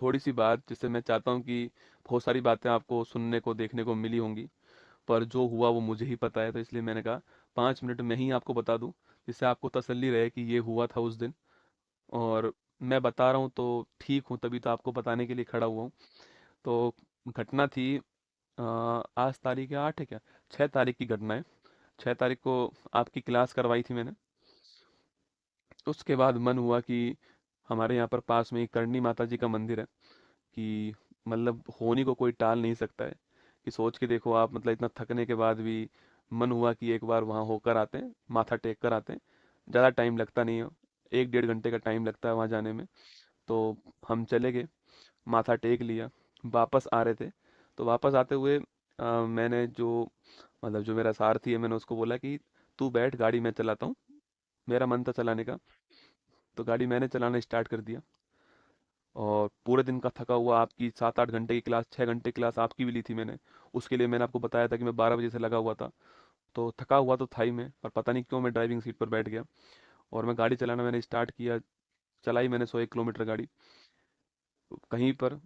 थोड़ी सी बात जिससे मैं चाहता हूँ कि बहुत सारी बातें आपको सुनने को देखने को मिली होंगी, पर जो हुआ वो मुझे ही पता है, तो इसलिए मैंने कहा 5 मिनट में ही आपको बता दूं, जिससे आपको तसल्ली रहे कि ये हुआ था उस दिन। और मैं बता रहा हूँ तो ठीक हूँ, तभी तो आपको बताने के लिए खड़ा हुआ हूँ। तो घटना थी, आज तारीख है 8 है क्या, 6 तारीख की घटना है। 6 तारीख को आपकी क्लास करवाई थी मैंने। उसके बाद मन हुआ कि हमारे यहाँ पर पास में एक करणी माता जी का मंदिर है, कि मतलब होनी को कोई टाल नहीं सकता है। कि सोच के देखो आप, मतलब इतना थकने के बाद भी मन हुआ कि एक बार वहाँ होकर आते हैं, माथा टेक कर आते हैं। ज़्यादा टाइम लगता नहीं है, 1 डेढ़ घंटे का टाइम लगता है वहाँ जाने में। तो हम चले गए, माथा टेक लिया, वापस आ रहे थे। तो वापस आते हुए मैंने जो, मतलब जो मेरा सारथी है, मैंने उसको बोला कि तू बैठ, गाड़ी मैं चलाता हूँ। मेरा मन था चलाने का, तो गाड़ी मैंने चलाना स्टार्ट कर दिया। और पूरे दिन का थका हुआ, आपकी 7 8 घंटे की क्लास, 6 घंटे क्लास आपकी भी ली थी मैंने। उसके लिए मैंने आपको बताया था कि मैं 12 बजे से लगा हुआ था। तो थका हुआ तो था ही मैं, पर पता नहीं क्यों मैं ड्राइविंग सीट पर बैठ गया और मैं गाड़ी चलाना मैंने स्टार्ट किया। चलाई मैंने 101 किलोमीटर गाड़ी। कहीं पर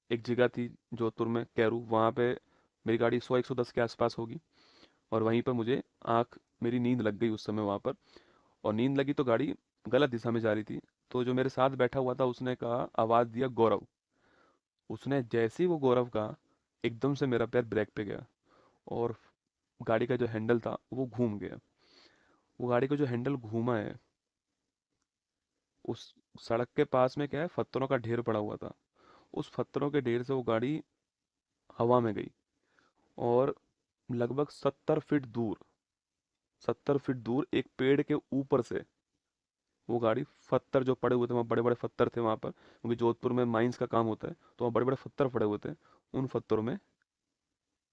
एक जगह थी जोधपुर में, कैरू, वहाँ पे मेरी गाड़ी 100 110 के आसपास होगी। और वहीं पर मुझे मेरी नींद लग गई उस समय वहाँ पर। और नींद लगी तो गाड़ी गलत दिशा में जा रही थी। तो जो मेरे साथ बैठा हुआ था उसने कहा, आवाज़ दिया गौरव। उसने जैसे ही वो गौरव कहा, एकदम से मेरा पैर ब्रेक पे गया और गाड़ी का जो हैंडल था वो घूम गया। वो गाड़ी का जो हैंडल घूमा है, उस सड़क के पास में क्या है, पत्थरों का ढेर पड़ा हुआ था। उस पत्थरों के ढेर से वो गाड़ी हवा में गई और लगभग 70 फीट दूर, 70 फीट दूर एक पेड़ के ऊपर से वो गाड़ी, पत्थर जो पड़े हुए थे वहाँ, बड़े बड़े पत्थर थे वहाँ पर, क्योंकि जोधपुर में माइंस का काम होता है, तो वहाँ बड़े बड़े पत्थर पड़े हुए थे। उन पत्थरों में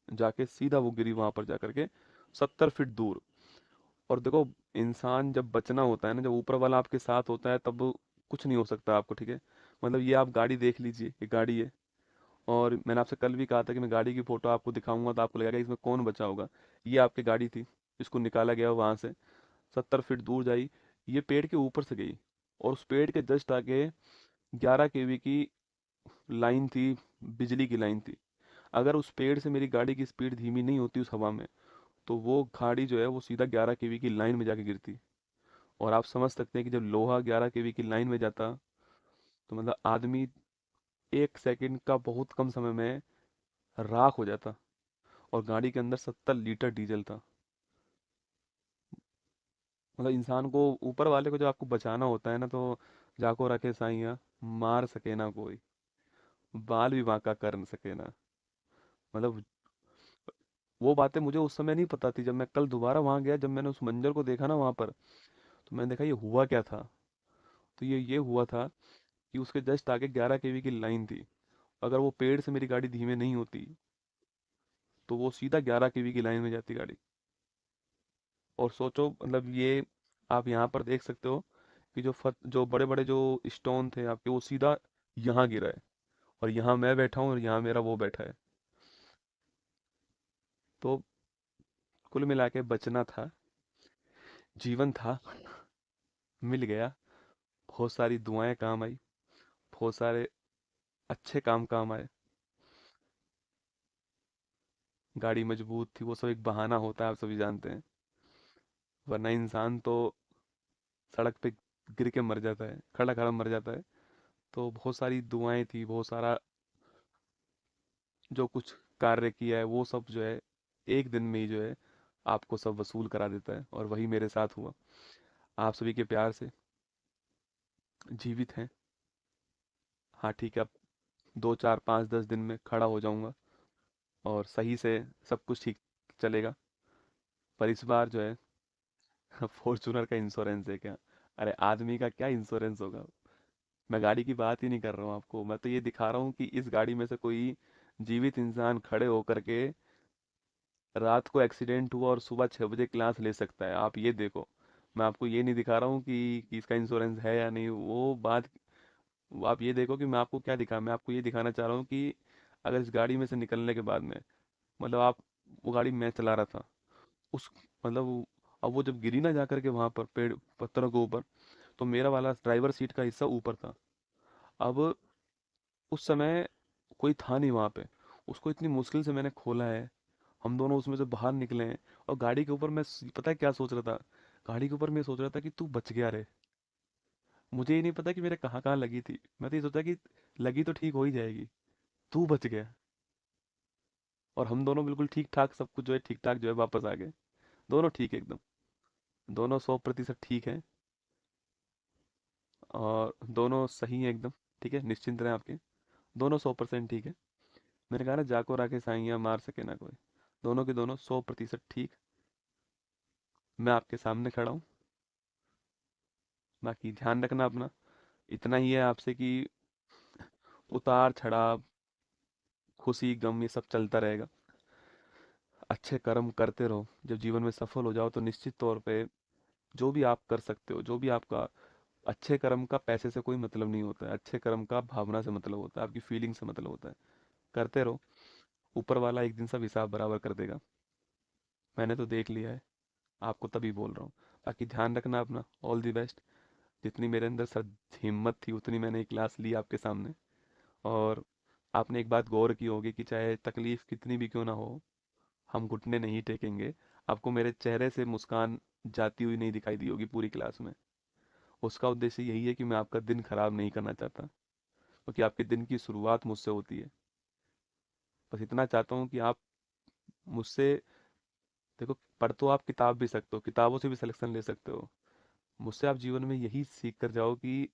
जाके सीधा वो गिरी वहां पर जाकर के, 70 फीट दूर। और देखो, इंसान जब बचना होता है ना, जब ऊपर वाला आपके साथ होता है, तब कुछ नहीं हो सकता आपको, ठीक है। मतलब ये आप गाड़ी देख लीजिए, ये गाड़ी है। और मैंने आपसे कल भी कहा था कि मैं गाड़ी की फोटो आपको दिखाऊंगा तो आपको लगेगा इसमें कौन बचा होगा। ये आपकी गाड़ी थी, इसको निकाला गया वहां से, 70 फीट दूर जाई, ये पेड़ के ऊपर से गई। और उस पेड़ के जस्ट आगे 11 kV की लाइन थी, बिजली की लाइन थी। अगर उस पेड़ से मेरी गाड़ी की स्पीड धीमी नहीं होती उस हवा में, तो वो गाड़ी जो है वो सीधा 11 kV की लाइन में जाके गिरती। और आप समझ सकते हैं कि जब लोहा 11 kV की लाइन में जाता, तो मतलब आदमी 1 सेकंड का बहुत कम समय में राख हो जाता। और गाड़ी के अंदर 70 लीटर डीजल था। मतलब इंसान को, ऊपर वाले को जब आपको बचाना होता है ना, तो जाको रखे साइया, मार सके ना कोई, बाल भी बांका कर न सके ना। मतलब वो बातें मुझे उस समय नहीं पता थी। जब मैं कल दोबारा वहां गया, जब मैंने उस मंजर को देखा ना वहां पर, तो मैंने देखा ये हुआ क्या था। तो ये हुआ था कि उसके जस्ट आगे 11 kV की लाइन थी। अगर वो पेड़ से मेरी गाड़ी धीमे नहीं होती, तो वो सीधा 11 kV की लाइन में जाती गाड़ी। और सोचो, मतलब ये आप यहाँ पर देख सकते हो कि जो बड़े बड़े जो स्टोन थे आपके, वो सीधा यहाँ गिरा है। और यहाँ मैं बैठा हूँ और यहाँ मेरा वो बैठा है। तो कुल मिला के बचना था, जीवन था, मिल गया। बहुत सारी दुआएं काम आई, बहुत सारे अच्छे काम काम आए। गाड़ी मजबूत थी, वो सब एक बहाना होता है, आप सभी जानते हैं। वरना इंसान तो सड़क पे गिर के मर जाता है, खड़ा खड़ा मर जाता है। तो बहुत सारी दुआएं थी, बहुत सारा जो कुछ कार्य किया है वो सब जो है, एक दिन में ही जो है आपको सब वसूल करा देता है। और वही मेरे साथ हुआ। आप सभी के प्यार से जीवित हैं। हाँ ठीक है, अब 2 4 5 10 दिन में खड़ा हो जाऊंगा और सही से सब कुछ ठीक चलेगा। पर इस बार जो है फॉर्चूनर का इंश्योरेंस है क्या? अरे आदमी का क्या इंश्योरेंस होगा। मैं गाड़ी की बात ही नहीं कर रहा हूँ आपको, मैं तो ये दिखा रहा हूँ कि इस गाड़ी में से कोई जीवित इंसान खड़े होकर के रात को एक्सीडेंट हुआ और सुबह 6 बजे क्लास ले सकता है, आप ये देखो। मैं आपको ये नहीं दिखा रहा हूँ कि इसका इंश्योरेंस है या नहीं, वो बात। वो आप ये देखो कि मैं आपको क्या दिखा, मैं आपको ये दिखाना चाह रहा हूँ कि अगर इस गाड़ी में से निकलने के बाद में, मतलब आप, वो गाड़ी मैं चला रहा था, उस, मतलब अब वो जब गिरी ना जा करके वहां पर पेड़ पत्थरों के ऊपर, तो मेरा वाला ड्राइवर सीट का हिस्सा ऊपर था। अब उस समय कोई था नहीं वहाँ पे। उसको इतनी मुश्किल से मैंने खोला है, हम दोनों उसमें से बाहर निकले हैं। और गाड़ी के ऊपर पता है क्या सोच रहा था? गाड़ी के ऊपर मैं सोच रहा था कि तू बच गया रे। मुझे ये नहीं पता कि मेरे कहाँ कहाँ लगी थी, मैं तो ये सोचा कि लगी तो ठीक हो ही जाएगी, तू बच गया। और हम दोनों बिल्कुल ठीक ठाक, सब कुछ जो है ठीक ठाक जो है वापस आ गए। दोनों ठीक है एकदम, दोनों 100% ठीक हैं। और दोनों सही हैं एकदम। ठीक है, निश्चिंत रहें आपके, दोनों 100% ठीक है। मैंने कहा ना, जाको राखे साइयाँ मार सके ना कोई। दोनों के दोनों 100% ठीक। मैं आपके सामने खड़ा हूँ। बाकी ध्यान रखना अपना। इतना ही है आपसे कि उतार चढ़ाव, खुशी गम, ये सब चलता रहेगा। अच्छे कर्म करते रहो। जब जीवन में सफल हो जाओ तो निश्चित तौर पे जो भी आप कर सकते हो, जो भी आपका, अच्छे कर्म का पैसे से कोई मतलब नहीं होता है, अच्छे कर्म का भावना से मतलब होता है, आपकी फीलिंग से मतलब होता है। करते रहो, ऊपर वाला एक दिन सब हिसाब बराबर कर देगा। मैंने तो देख लिया है, आपको तभी बोल रहा हूँ। बाकी ध्यान रखना अपना, ऑल दी बेस्ट। जितनी मेरे अंदर सर हिम्मत थी उतनी मैंने एक क्लास ली आपके सामने। और आपने एक बात गौर की होगी कि चाहे तकलीफ कितनी भी क्यों ना हो, हम घुटने नहीं टेकेंगे। आपको मेरे चेहरे से मुस्कान जाती हुई नहीं दिखाई दी होगी पूरी क्लास में। उसका उद्देश्य यही है कि मैं आपका दिन खराब नहीं करना चाहता, क्योंकि आपके दिन की शुरुआत मुझसे होती है। बस इतना चाहता हूँ कि आप मुझसे, देखो, पढ़ तो आप किताब भी सकते हो, किताबों से भी सिलेक्शन ले सकते हो। मुझसे आप जीवन में यही सीख कर जाओ कि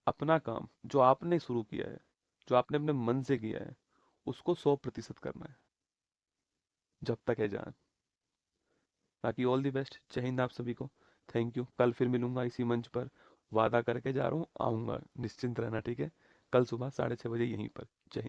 अपना काम जो आपने शुरू किया है, जो आपने अपने मन से किया है, उसको 100% करना है, जब तक है जान। बाकी ऑल दी बेस्ट, जय हिंद आप सभी को। Thank you. कल फिर मिलूंगा इसी मंच पर। वादा करके जा रहा हूँ, आऊँगा, निश्चिंत रहना, ठीक है? कल सुबह 6:30 बजे यहीं पर। जय हिंद।